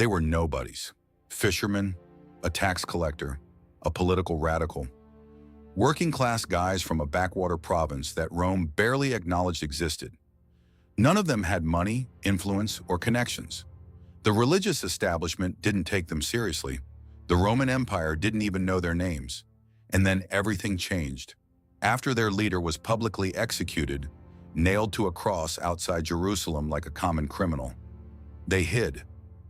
They were nobodies. Fishermen, a tax collector, a political radical. Working-class guys from a backwater province that Rome barely acknowledged existed. None of them had money, influence, or connections. The religious establishment didn't take them seriously. The Roman Empire didn't even know their names. And then everything changed. After their leader was publicly executed, nailed to a cross outside Jerusalem like a common criminal. They hid,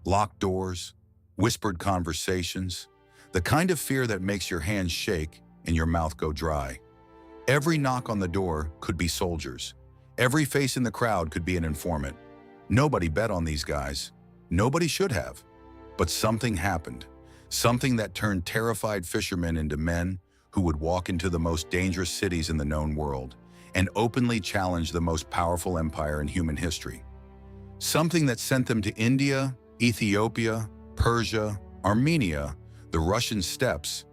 locked doors, whispered conversations, the kind of fear that makes your hands shake and your mouth go dry. Every knock on the door could be soldiers. Every face in the crowd could be an informant. Nobody bet on these guys. Nobody should have. But something happened. Something that turned terrified fishermen into men who would walk into the most dangerous cities in the known world and openly challenge the most powerful empire in human history. Something that sent them to India, Ethiopia, Persia, Armenia, the Russian steppes,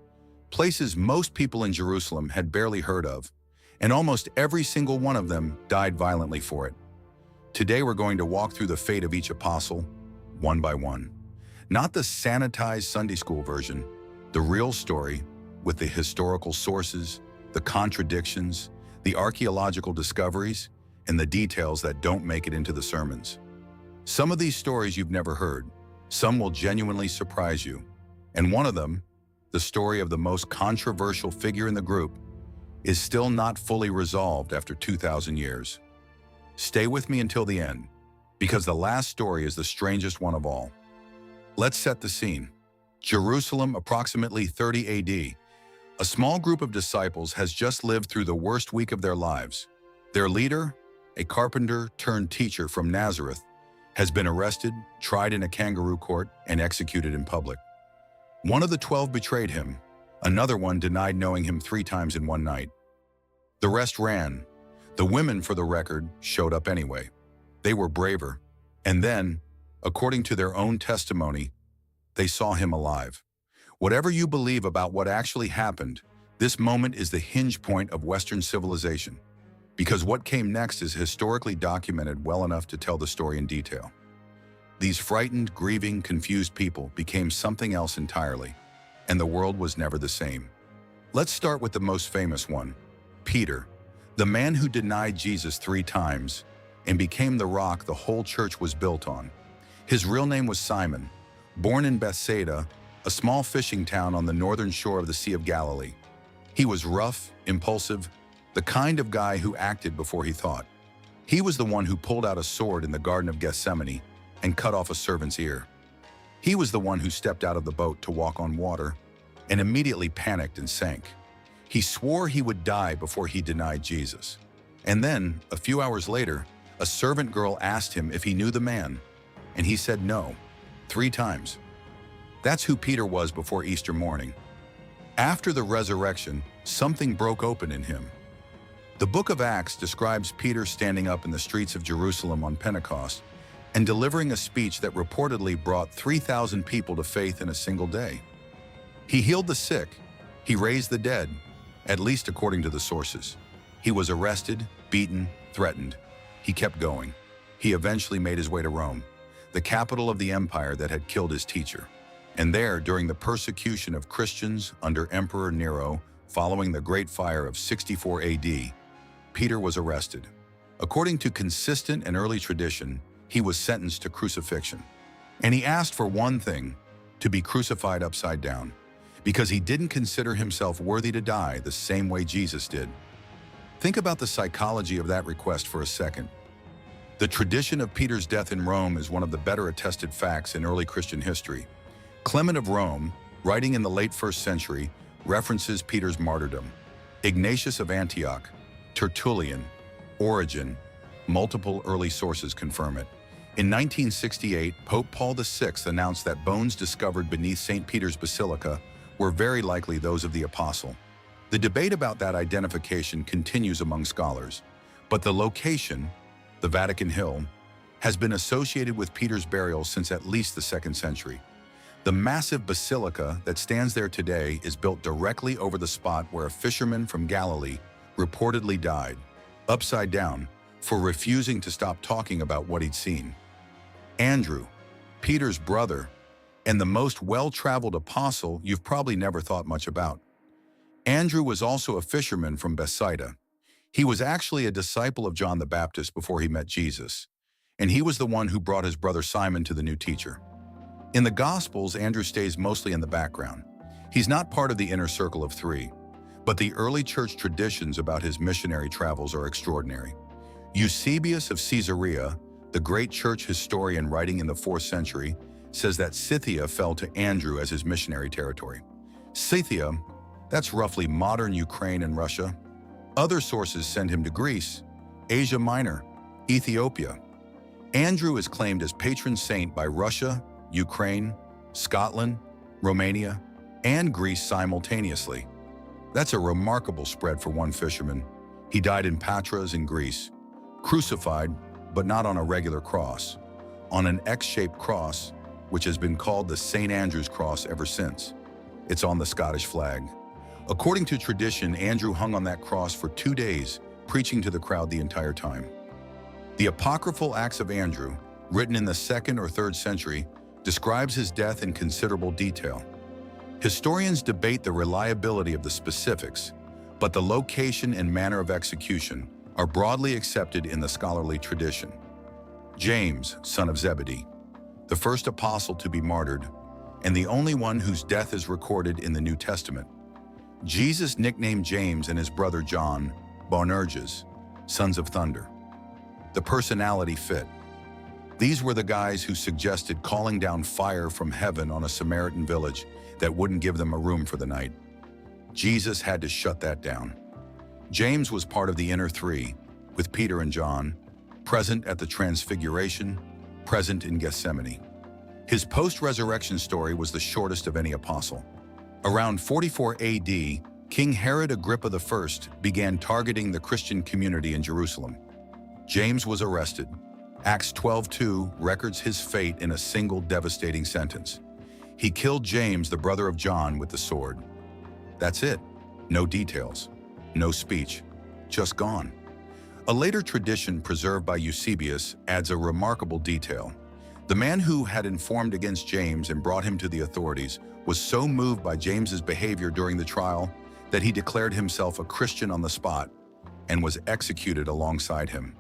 places most people in Jerusalem had barely heard of, and almost every single one of them died violently for it. Today we're going to walk through the fate of each apostle, one by one. Not the sanitized Sunday school version, the real story with the historical sources, the contradictions, the archaeological discoveries, and the details that don't make it into the sermons. Some of these stories you've never heard. Some will genuinely surprise you. And one of them, the story of the most controversial figure in the group, is still not fully resolved after 2,000 years. Stay with me until the end, because the last story is the strangest one of all. Let's set the scene. Jerusalem, approximately 30 AD. A small group of disciples has just lived through the worst week of their lives. Their leader, a carpenter turned teacher from Nazareth, has been arrested, tried in a kangaroo court, and executed in public. One of the 12 betrayed him. Another one denied knowing him 3 times in one night. The rest ran. The women, for the record, showed up anyway. They were braver. And then, according to their own testimony, they saw him alive. Whatever you believe about what actually happened, this moment is the hinge point of Western civilization, because what came next is historically documented well enough to tell the story in detail. These frightened, grieving, confused people became something else entirely, and the world was never the same. Let's start with the most famous one, Peter, the man who denied Jesus 3 times and became the rock the whole church was built on. His real name was Simon, born in Bethsaida, a small fishing town on the northern shore of the Sea of Galilee. He was rough, impulsive, the kind of guy who acted before he thought. He was the one who pulled out a sword in the Garden of Gethsemane and cut off a servant's ear. He was the one who stepped out of the boat to walk on water and immediately panicked and sank. He swore he would die before he denied Jesus. And then, a few hours later, a servant girl asked him if he knew the man, and he said no, 3 times. That's who Peter was before Easter morning. After the resurrection, something broke open in him. The book of Acts describes Peter standing up in the streets of Jerusalem on Pentecost and delivering a speech that reportedly brought 3,000 people to faith in a single day. He healed the sick. He raised the dead, at least according to the sources. He was arrested, beaten, threatened. He kept going. He eventually made his way to Rome, the capital of the empire that had killed his teacher. And there, during the persecution of Christians under Emperor Nero, following the Great Fire of 64 AD, Peter was arrested. According to consistent and early tradition, he was sentenced to crucifixion. And he asked for one thing, to be crucified upside down, because he didn't consider himself worthy to die the same way Jesus did. Think about the psychology of that request for a second. The tradition of Peter's death in Rome is one of the better attested facts in early Christian history. Clement of Rome, writing in the late 1st century, references Peter's martyrdom. Ignatius of Antioch, Tertullian, Origen, multiple early sources confirm it. In 1968, Pope Paul VI announced that bones discovered beneath St. Peter's Basilica were very likely those of the apostle. The debate about that identification continues among scholars, but the location, the Vatican Hill, has been associated with Peter's burial since at least the 2nd century. The massive basilica that stands there today is built directly over the spot where a fisherman from Galilee reportedly died, upside down, for refusing to stop talking about what he'd seen. Andrew, Peter's brother, and the most well-traveled apostle you've probably never thought much about. Andrew was also a fisherman from Bethsaida. He was actually a disciple of John the Baptist before he met Jesus, and he was the one who brought his brother Simon to the new teacher. In the Gospels, Andrew stays mostly in the background. He's not part of the inner circle of three, but the early church traditions about his missionary travels are extraordinary. Eusebius of Caesarea, the great church historian writing in the 4th century, says that Scythia fell to Andrew as his missionary territory. Scythia, that's roughly modern Ukraine and Russia. Other sources send him to Greece, Asia Minor, Ethiopia. Andrew is claimed as patron saint by Russia, Ukraine, Scotland, Romania, and Greece simultaneously. That's a remarkable spread for one fisherman. He died in Patras in Greece, crucified, but not on a regular cross, on an X-shaped cross, which has been called the St. Andrew's Cross ever since. It's on the Scottish flag. According to tradition, Andrew hung on that cross for 2 days, preaching to the crowd the entire time. The apocryphal Acts of Andrew, written in the 2nd or 3rd century, describes his death in considerable detail. Historians debate the reliability of the specifics, but the location and manner of execution are broadly accepted in the scholarly tradition. James, son of Zebedee, the first apostle to be martyred, and the only one whose death is recorded in the New Testament. Jesus nicknamed James and his brother John Boanerges, sons of thunder. The personality fit. These were the guys who suggested calling down fire from heaven on a Samaritan village that wouldn't give them a room for the night. Jesus had to shut that down. James was part of the inner three, with Peter and John, present at the Transfiguration, present in Gethsemane. His post-resurrection story was the shortest of any apostle. Around 44 AD, King Herod Agrippa I began targeting the Christian community in Jerusalem. James was arrested. Acts 12:2 records his fate in a single devastating sentence. He killed James, the brother of John, with the sword. That's it. No details. No speech. Just gone. A later tradition preserved by Eusebius adds a remarkable detail. The man who had informed against James and brought him to the authorities was so moved by James's behavior during the trial that he declared himself a Christian on the spot and was executed alongside him.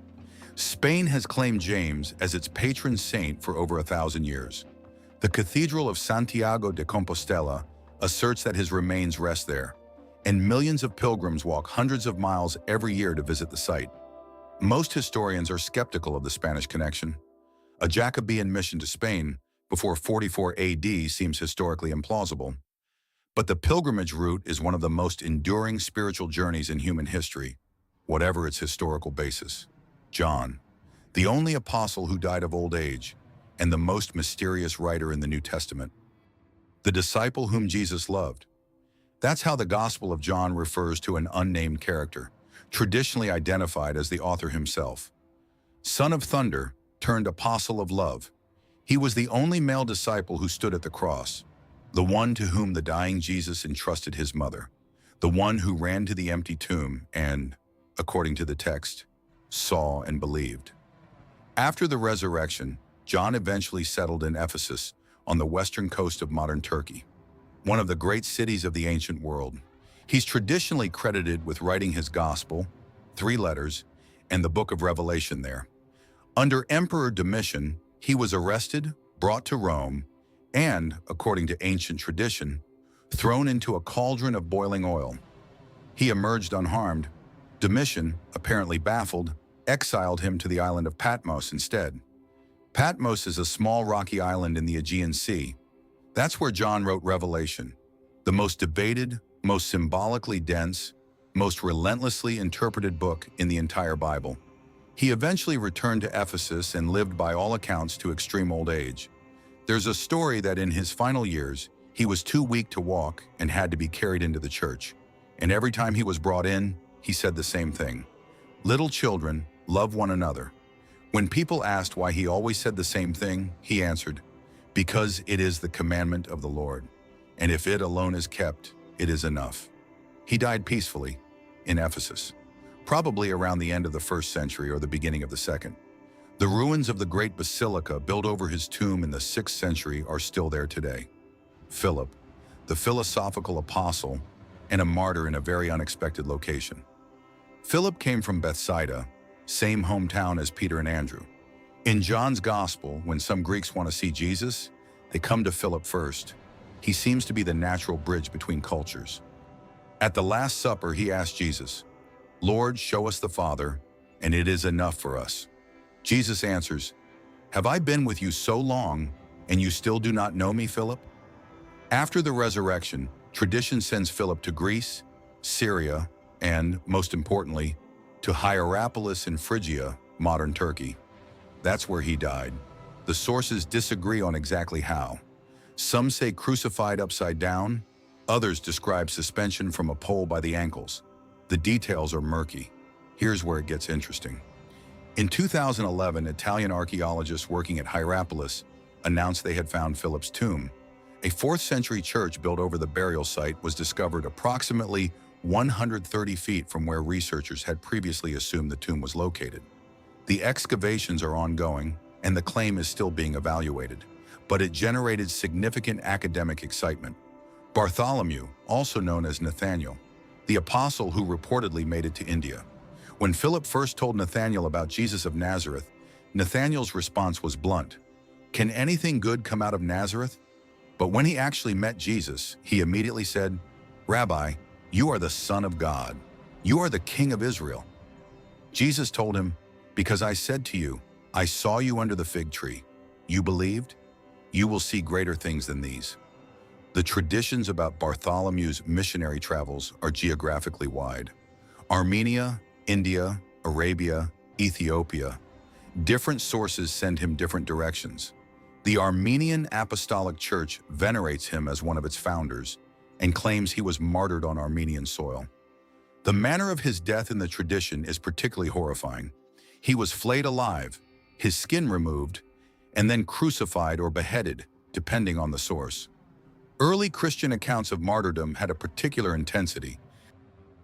Spain has claimed James as its patron saint for over 1,000 years. The Cathedral of Santiago de Compostela asserts that his remains rest there, and millions of pilgrims walk hundreds of miles every year to visit the site. Most historians are skeptical of the Spanish connection. A Jacobean mission to Spain before 44 AD seems historically implausible. But the pilgrimage route is one of the most enduring spiritual journeys in human history, whatever its historical basis. John, the only apostle who died of old age, and the most mysterious writer in the New Testament. The disciple whom Jesus loved. That's how the Gospel of John refers to an unnamed character, traditionally identified as the author himself. Son of thunder turned apostle of love. He was the only male disciple who stood at the cross, the one to whom the dying Jesus entrusted his mother, the one who ran to the empty tomb and, according to the text, saw and believed. After the resurrection, John eventually settled in Ephesus on the western coast of modern Turkey, one of the great cities of the ancient world. He's traditionally credited with writing his Gospel, 3 letters, and the Book of Revelation there. Under Emperor Domitian, he was arrested, brought to Rome, and, according to ancient tradition, thrown into a cauldron of boiling oil. He emerged unharmed. Domitian, apparently baffled, exiled him to the island of Patmos instead. Patmos is a small rocky island in the Aegean Sea. That's where John wrote Revelation, the most debated, most symbolically dense, most relentlessly interpreted book in the entire Bible. He eventually returned to Ephesus and lived by all accounts to extreme old age. There's a story that in his final years, he was too weak to walk and had to be carried into the church. And every time he was brought in, he said the same thing. Little children, love one another. When people asked why he always said the same thing, he answered, because it is the commandment of the Lord, and if it alone is kept, it is enough. He died peacefully in Ephesus, probably around the end of the 1st century or the beginning of the 2nd. The ruins of the great basilica built over his tomb in the 6th century are still there today. Philip, the philosophical apostle, and a martyr in a very unexpected location. Philip came from Bethsaida, same hometown as Peter and Andrew. In John's Gospel, when some Greeks want to see Jesus, they come to Philip first. He seems to be the natural bridge between cultures. At the Last Supper, he asked Jesus, "Lord, show us the Father, and it is enough for us." Jesus answers, "Have I been with you so long, and you still do not know me, Philip?" After the resurrection, tradition sends Philip to Greece, Syria, and, most importantly, to Hierapolis in Phrygia, modern Turkey. That's where he died. The sources disagree on exactly how. Some say crucified upside down, others describe suspension from a pole by the ankles. The details are murky. Here's where it gets interesting. In 2011, Italian archaeologists working at Hierapolis announced they had found Philip's tomb. A 4th century church built over the burial site was discovered approximately 130 feet from where researchers had previously assumed the tomb was located. The excavations are ongoing, and the claim is still being evaluated, but it generated significant academic excitement. Bartholomew, also known as Nathaniel, the apostle who reportedly made it to India. When Philip first told Nathaniel about Jesus of Nazareth, Nathaniel's response was blunt. "Can anything good come out of Nazareth?" But when he actually met Jesus, he immediately said, "Rabbi, you are the Son of God. You are the King of Israel." Jesus told him, "Because I said to you, I saw you under the fig tree. You believed? You will see greater things than these." The traditions about Bartholomew's missionary travels are geographically wide. Armenia, India, Arabia, Ethiopia. Different sources send him different directions. The Armenian Apostolic Church venerates him as one of its founders and claims he was martyred on Armenian soil. The manner of his death in the tradition is particularly horrifying. He was flayed alive, his skin removed, and then crucified or beheaded, depending on the source. Early Christian accounts of martyrdom had a particular intensity.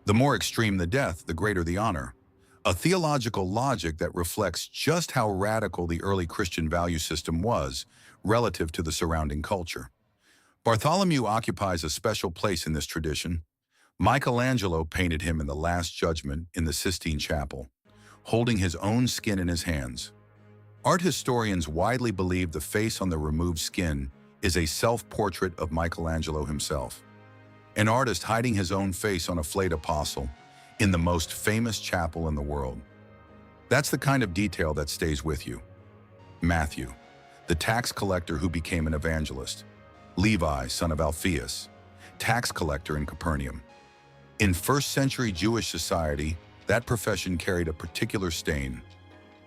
The more extreme the death, the greater the honor. A theological logic that reflects just how radical the early Christian value system was relative to the surrounding culture. Bartholomew occupies a special place in this tradition. Michelangelo painted him in the Last Judgment in the Sistine Chapel, holding his own skin in his hands. Art historians widely believe the face on the removed skin is a self-portrait of Michelangelo himself, an artist hiding his own face on a flayed apostle in the most famous chapel in the world. That's the kind of detail that stays with you. Matthew, the tax collector who became an evangelist. Levi, son of Alphaeus, tax collector in Capernaum. In 1st century Jewish society, that profession carried a particular stain.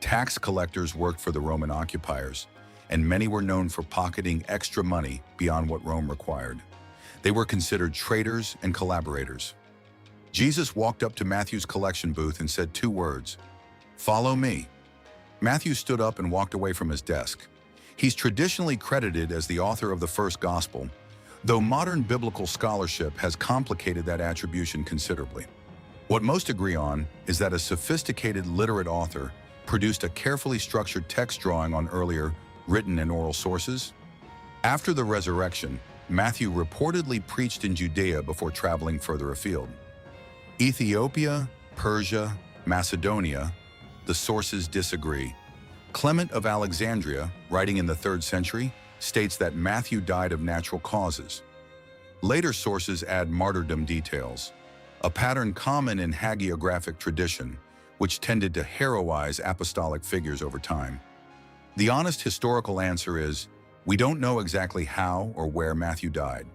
Tax collectors worked for the Roman occupiers, and many were known for pocketing extra money beyond what Rome required. They were considered traitors and collaborators. Jesus walked up to Matthew's collection booth and said 2 words, "Follow me." Matthew stood up and walked away from his desk. He's traditionally credited as the author of the first gospel, though modern biblical scholarship has complicated that attribution considerably. What most agree on is that a sophisticated literate author produced a carefully structured text drawing on earlier written and oral sources. After the resurrection, Matthew reportedly preached in Judea before traveling further afield. Ethiopia, Persia, Macedonia, the sources disagree. Clement of Alexandria, writing in the 3rd century, states that Matthew died of natural causes. Later sources add martyrdom details, a pattern common in hagiographic tradition, which tended to heroize apostolic figures over time. The honest historical answer is, we don't know exactly how or where Matthew died.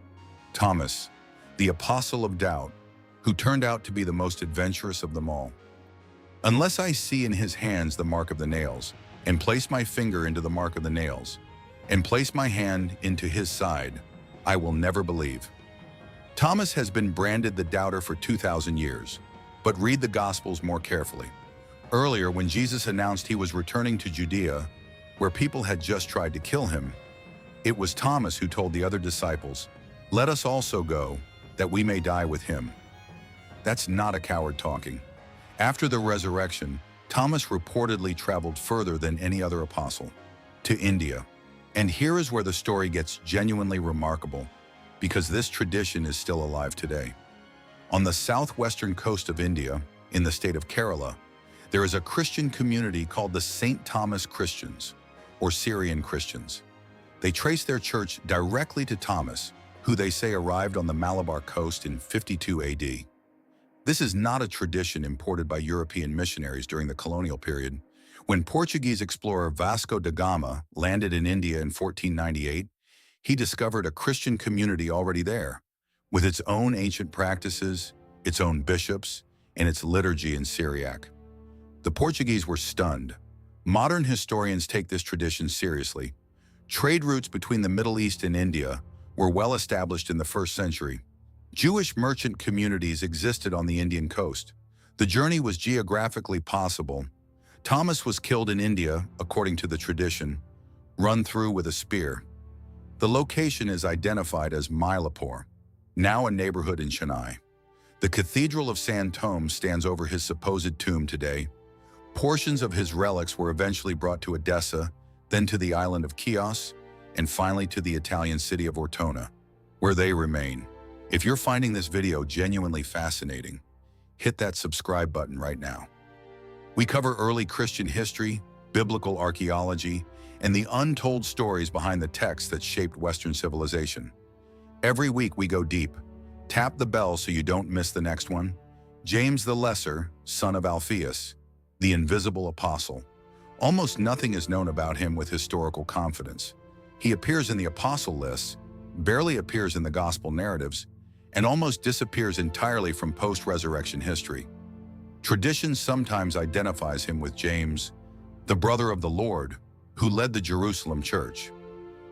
Thomas, the apostle of doubt, who turned out to be the most adventurous of them all. "Unless I see in his hands the mark of the nails, and place my finger into the mark of the nails, and place my hand into his side, I will never believe." Thomas has been branded the doubter for 2,000 years, but read the Gospels more carefully. Earlier, when Jesus announced he was returning to Judea, where people had just tried to kill him, it was Thomas who told the other disciples, "Let us also go, that we may die with him." That's not a coward talking. After the resurrection, Thomas reportedly traveled further than any other apostle, to India. And here is where the story gets genuinely remarkable, because this tradition is still alive today. On the southwestern coast of India, in the state of Kerala, there is a Christian community called the St. Thomas Christians, or Syrian Christians. They trace their church directly to Thomas, who they say arrived on the Malabar coast in 52 AD. This is not a tradition imported by European missionaries during the colonial period. When Portuguese explorer Vasco da Gama landed in India in 1498, he discovered a Christian community already there, with its own ancient practices, its own bishops, and its liturgy in Syriac. The Portuguese were stunned. Modern historians take this tradition seriously. Trade routes between the Middle East and India were well established in the 1st century. Jewish merchant communities existed on the Indian coast. The journey was geographically possible. Thomas was killed in India, according to the tradition, run through with a spear. The location is identified as Mylapore, now a neighborhood in Chennai. The Cathedral of San Thome stands over his supposed tomb today. Portions of his relics were eventually brought to Edessa, then to the island of Chios, and finally to the Italian city of Ortona, where they remain. If you're finding this video genuinely fascinating, hit that subscribe button right now. We cover early Christian history, biblical archaeology, and the untold stories behind the texts that shaped Western civilization. Every week we go deep. Tap the bell so you don't miss the next one. James the Lesser, son of Alphaeus, the invisible apostle. Almost nothing is known about him with historical confidence. He appears in the apostle lists, barely appears in the gospel narratives, and almost disappears entirely from post-resurrection history. Tradition sometimes identifies him with James, the brother of the Lord, who led the Jerusalem church.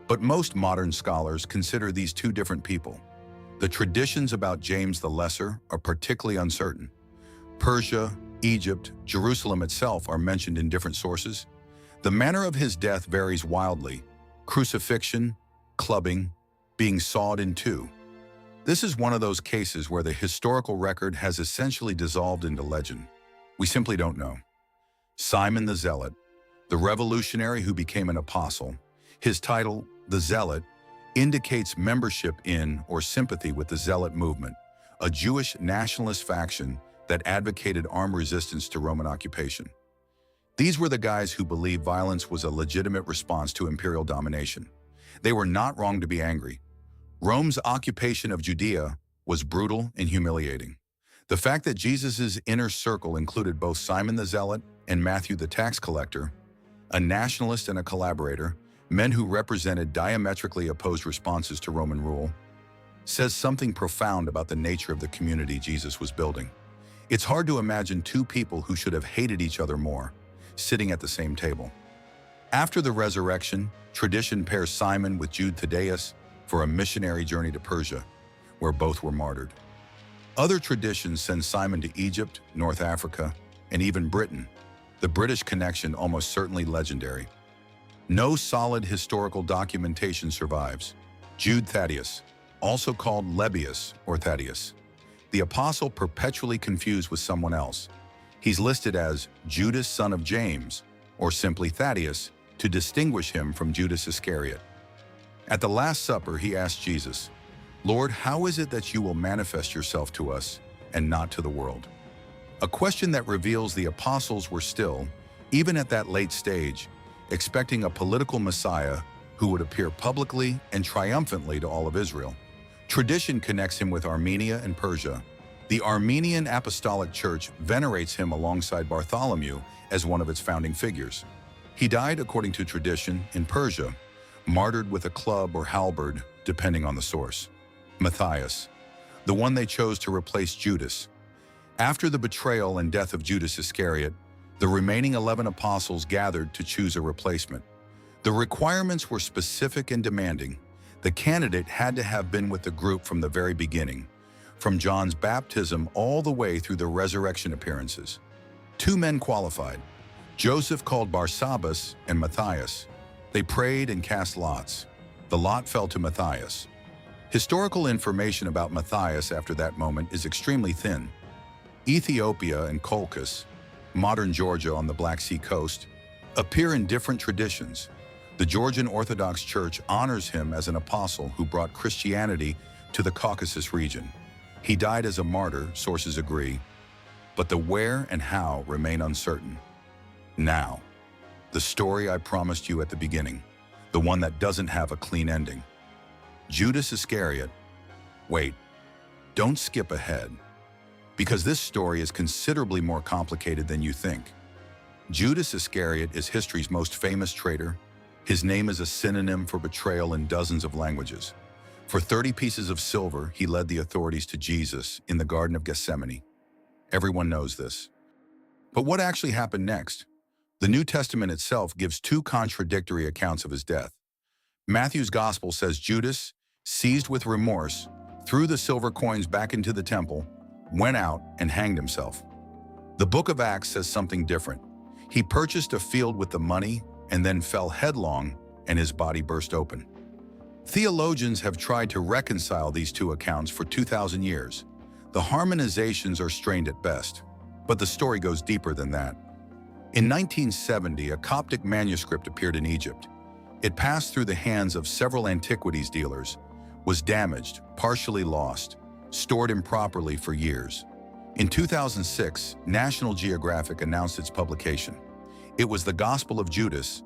But most modern scholars consider these two different people. The traditions about James the Lesser are particularly uncertain. Persia, Egypt, Jerusalem itself are mentioned in different sources. The manner of his death varies wildly: crucifixion, clubbing, being sawed in two. This is one of those cases where the historical record has essentially dissolved into legend. We simply don't know. Simon the Zealot, the revolutionary who became an apostle. His title, the Zealot, indicates membership in or sympathy with the Zealot movement, a Jewish nationalist faction that advocated armed resistance to Roman occupation. These were the guys who believed violence was a legitimate response to imperial domination. They were not wrong to be angry. Rome's occupation of Judea was brutal and humiliating. The fact that Jesus' inner circle included both Simon the Zealot and Matthew the tax collector, a nationalist and a collaborator, men who represented diametrically opposed responses to Roman rule, says something profound about the nature of the community Jesus was building. It's hard to imagine two people who should have hated each other more, sitting at the same table. After the resurrection, tradition pairs Simon with Jude Thaddeus for a missionary journey to Persia, where both were martyred. Other traditions send Simon to Egypt, North Africa, and even Britain, the British connection almost certainly legendary. No solid historical documentation survives. Jude Thaddeus, also called Lebbeus or Thaddeus, the apostle perpetually confused with someone else. He's listed as Judas, son of James, or simply Thaddeus, to distinguish him from Judas Iscariot. At the Last Supper, he asked Jesus, "Lord, how is it that you will manifest yourself to us and not to the world?" A question that reveals the apostles were still, even at that late stage, expecting a political Messiah who would appear publicly and triumphantly to all of Israel. Tradition connects him with Armenia and Persia. The Armenian Apostolic Church venerates him alongside Bartholomew as one of its founding figures. He died, according to tradition, in Persia, martyred with a club or halberd, depending on the source. Matthias, the one they chose to replace Judas. After the betrayal and death of Judas Iscariot, the remaining 11 apostles gathered to choose a replacement. The requirements were specific and demanding. The candidate had to have been with the group from the very beginning, from John's baptism all the way through the resurrection appearances. Two men qualified, Joseph called Barsabbas and Matthias. They prayed and cast lots. The lot fell to Matthias. Historical information about Matthias after that moment is extremely thin. Ethiopia and Colchis, modern Georgia on the Black Sea coast, appear in different traditions. The Georgian Orthodox Church honors him as an apostle who brought Christianity to the Caucasus region. He died as a martyr, sources agree, but the where and how remain uncertain. Now, the story I promised you at the beginning, the one that doesn't have a clean ending. Judas Iscariot. Wait, don't skip ahead, because this story is considerably more complicated than you think. Judas Iscariot is history's most famous traitor. His name is a synonym for betrayal in dozens of languages. For 30 pieces of silver, he led the authorities to Jesus in the Garden of Gethsemane. Everyone knows this. But what actually happened next? The New Testament itself gives two contradictory accounts of his death. Matthew's Gospel says Judas, seized with remorse, threw the silver coins back into the temple, went out, and hanged himself. The book of Acts says something different. He purchased a field with the money and then fell headlong, and his body burst open. Theologians have tried to reconcile these two accounts for 2,000 years. The harmonizations are strained at best, but the story goes deeper than that. In 1970, a Coptic manuscript appeared in Egypt. It passed through the hands of several antiquities dealers, was damaged, partially lost, stored improperly for years. In 2006, National Geographic announced its publication. It was the Gospel of Judas,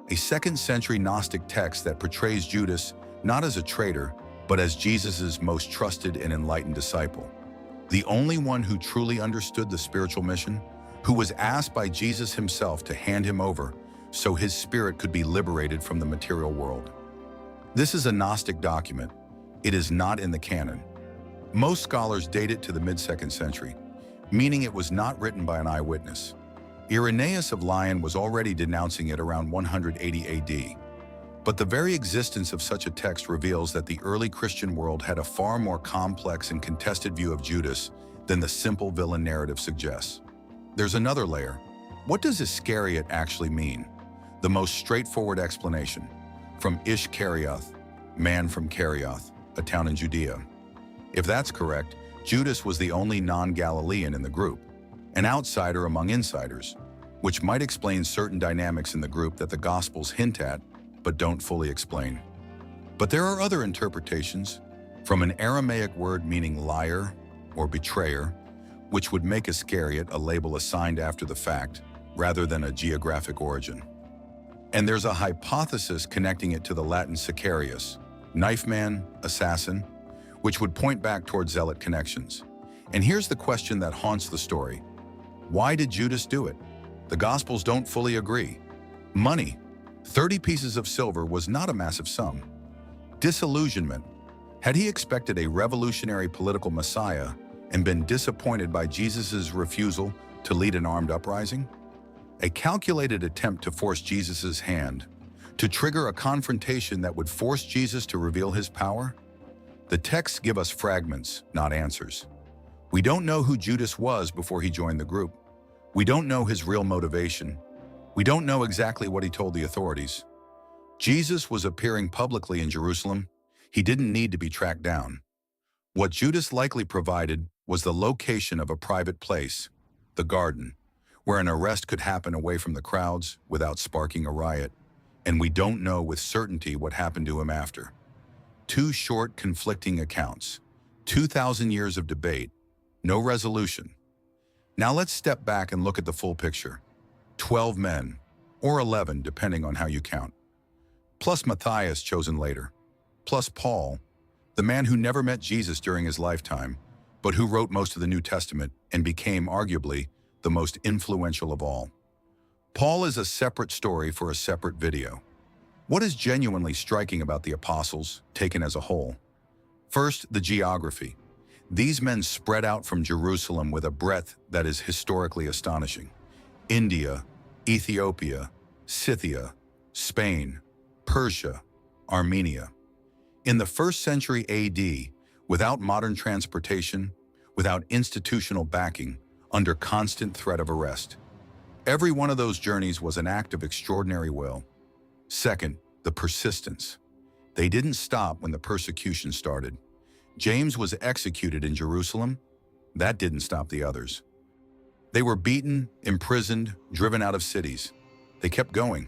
a second-century Gnostic text that portrays Judas not as a traitor, but as Jesus' most trusted and enlightened disciple. The only one who truly understood the spiritual mission, who was asked by Jesus himself to hand him over so his spirit could be liberated from the material world. This is a Gnostic document. It is not in the canon. Most scholars date it to the mid-2nd century, meaning it was not written by an eyewitness. Irenaeus of Lyon was already denouncing it around 180 AD. But the very existence of such a text reveals that the early Christian world had a far more complex and contested view of Judas than the simple villain narrative suggests. There's another layer. What does Iscariot actually mean? The most straightforward explanation, from Ish-Karioth, man from Karioth, a town in Judea. If that's correct, Judas was the only non-Galilean in the group, an outsider among insiders, which might explain certain dynamics in the group that the Gospels hint at but don't fully explain. But there are other interpretations, from an Aramaic word meaning liar or betrayer, which would make Iscariot a label assigned after the fact, rather than a geographic origin. And there's a hypothesis connecting it to the Latin Sicarius, knife man, assassin, which would point back toward zealot connections. And here's the question that haunts the story. Why did Judas do it? The Gospels don't fully agree. Money. 30 pieces of silver was not a massive sum. Disillusionment. Had he expected a revolutionary political messiah and been disappointed by Jesus' refusal to lead an armed uprising? A calculated attempt to force Jesus' hand, to trigger a confrontation that would force Jesus to reveal his power? The texts give us fragments, not answers. We don't know who Judas was before he joined the group. We don't know his real motivation. We don't know exactly what he told the authorities. Jesus was appearing publicly in Jerusalem. He didn't need to be tracked down. What Judas likely provided was the location of a private place, the garden, where an arrest could happen away from the crowds without sparking a riot. And we don't know with certainty what happened to him after. Two short, conflicting accounts, 2,000 years of debate, no resolution. Now let's step back and look at the full picture. 12 men, or 11 depending on how you count, plus Matthias chosen later, plus Paul, the man who never met Jesus during his lifetime, but who wrote most of the New Testament and became arguably the most influential of all. Paul is a separate story for a separate video. What is genuinely striking about the apostles, taken as a whole? First, the geography. These men spread out from Jerusalem with a breadth that is historically astonishing. India, Ethiopia, Scythia, Spain, Persia, Armenia. In the 1st century AD, without modern transportation, without institutional backing, under constant threat of arrest. Every one of those journeys was an act of extraordinary will. Second, the persistence. They didn't stop when the persecution started. James was executed in Jerusalem. That didn't stop the others. They were beaten, imprisoned, driven out of cities. They kept going.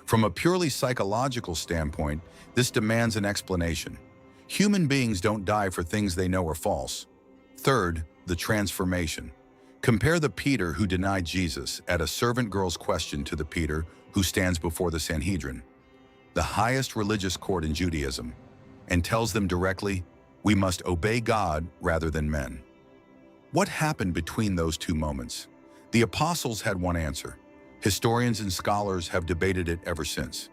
From a purely psychological standpoint, this demands an explanation. Human beings don't die for things they know are false. Third, the transformation. Compare the Peter who denied Jesus at a servant girl's question to the Peter who stands before the Sanhedrin, the highest religious court in Judaism, and tells them directly, "We must obey God rather than men." What happened between those two moments? The apostles had one answer. Historians and scholars have debated it ever since.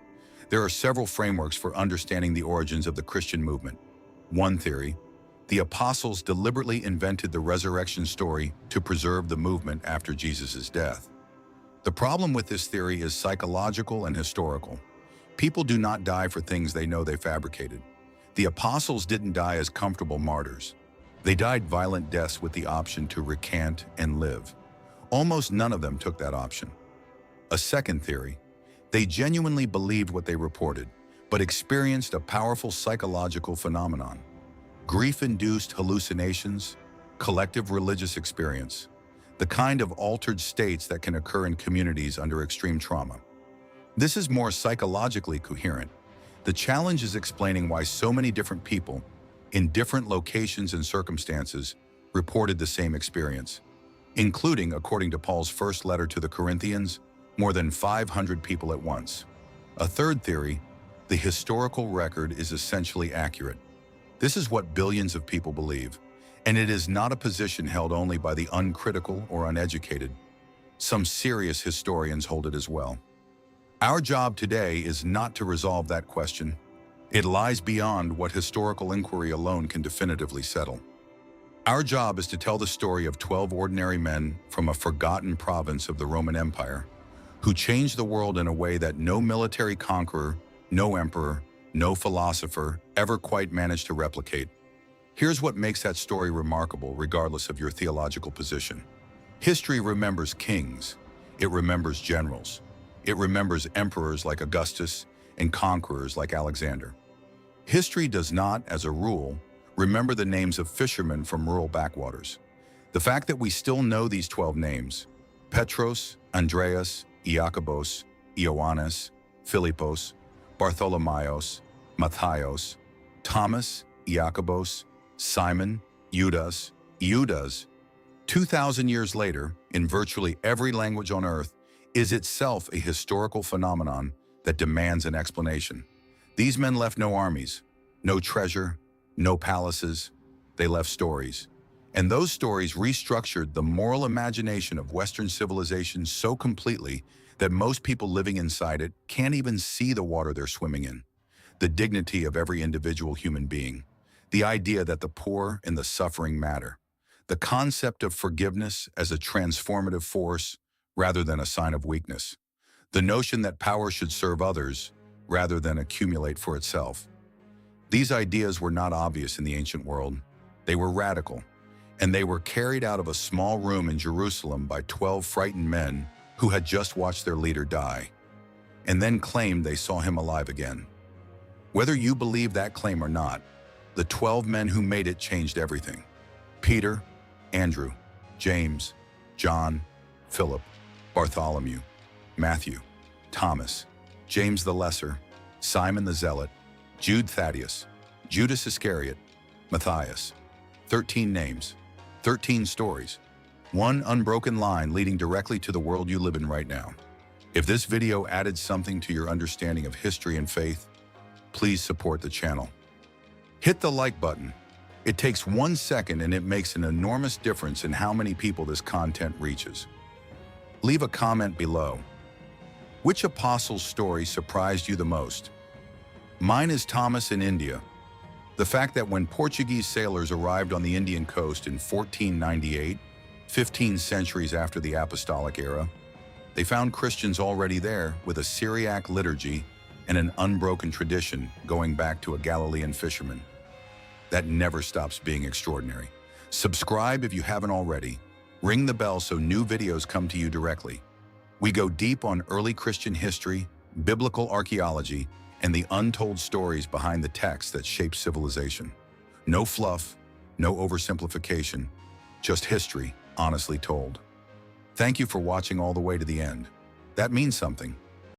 There are several frameworks for understanding the origins of the Christian movement. One theory: the apostles deliberately invented the resurrection story to preserve the movement after Jesus' death. The problem with this theory is psychological and historical. People do not die for things they know they fabricated. The apostles didn't die as comfortable martyrs. They died violent deaths with the option to recant and live. Almost none of them took that option. A second theory: they genuinely believed what they reported, but experienced a powerful psychological phenomenon. Grief-induced hallucinations, collective religious experience, the kind of altered states that can occur in communities under extreme trauma. This is more psychologically coherent. The challenge is explaining why so many different people, in different locations and circumstances, reported the same experience, including, according to Paul's first letter to the Corinthians, more than 500 people at once. A third theory: the historical record is essentially accurate. This is what billions of people believe, and it is not a position held only by the uncritical or uneducated. Some serious historians hold it as well. Our job today is not to resolve that question. It lies beyond what historical inquiry alone can definitively settle. Our job is to tell the story of 12 ordinary men from a forgotten province of the Roman Empire who changed the world in a way that no military conqueror, no emperor, no philosopher ever quite managed to replicate. Here's what makes that story remarkable, regardless of your theological position. History remembers kings. It remembers generals. It remembers emperors like Augustus and conquerors like Alexander. History does not, as a rule, remember the names of fishermen from rural backwaters. The fact that we still know these 12 names, Petros, Andreas, Iacobos, Ioannes, Philippos, Bartholomeos, Matthias, Thomas, Iacobos, Simon, Judas, 2,000 years later, in virtually every language on earth, is itself a historical phenomenon that demands an explanation. These men left no armies, no treasure, no palaces. They left stories. And those stories restructured the moral imagination of Western civilization so completely that most people living inside it can't even see the water they're swimming in. The dignity of every individual human being, the idea that the poor and the suffering matter, the concept of forgiveness as a transformative force rather than a sign of weakness, the notion that power should serve others rather than accumulate for itself. These ideas were not obvious in the ancient world. They were radical, and they were carried out of a small room in Jerusalem by 12 frightened men who had just watched their leader die, and then claimed they saw him alive again. Whether you believe that claim or not, the 12 men who made it changed everything. Peter, Andrew, James, John, Philip, Bartholomew, Matthew, Thomas, James the Lesser, Simon the Zealot, Jude Thaddeus, Judas Iscariot, Matthias. 13 names, 13 stories, one unbroken line leading directly to the world you live in right now. If this video added something to your understanding of history and faith, please support the channel. Hit the like button. It takes 1 second and it makes an enormous difference in how many people this content reaches. Leave a comment below. Which apostle's story surprised you the most? Mine is Thomas in India. The fact that when Portuguese sailors arrived on the Indian coast in 1498, 15 centuries after the Apostolic era, they found Christians already there with a Syriac liturgy and an unbroken tradition going back to a Galilean fisherman. That never stops being extraordinary. Subscribe if you haven't already. Ring the bell so new videos come to you directly. We go deep on early Christian history, biblical archaeology, and the untold stories behind the texts that shape civilization. No fluff, no oversimplification, just history honestly told. Thank you for watching all the way to the end. That means something.